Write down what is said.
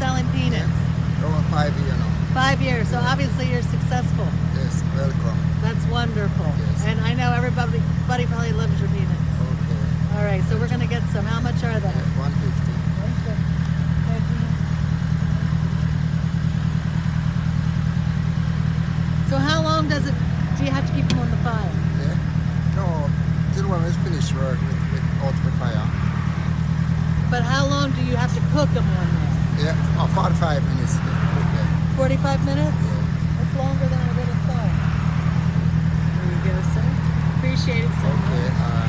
selling peanuts? Over 5 years now. 5 years. So Yeah. obviously you're successful. Yes, welcome. That's wonderful. Yes. And I know everybody probably loves your peanuts. Okay. All right, so we're going to get some. How much are they? 150. So how long do you have to keep them on the fire? Yeah. No, till when we finish work with out the fire. But how long do you have to cook them on there? Yeah, 45 minutes. to cook them. 45 minutes? Yeah. That's longer than I would have thought. There you go, sir. Appreciate it so much. Okay.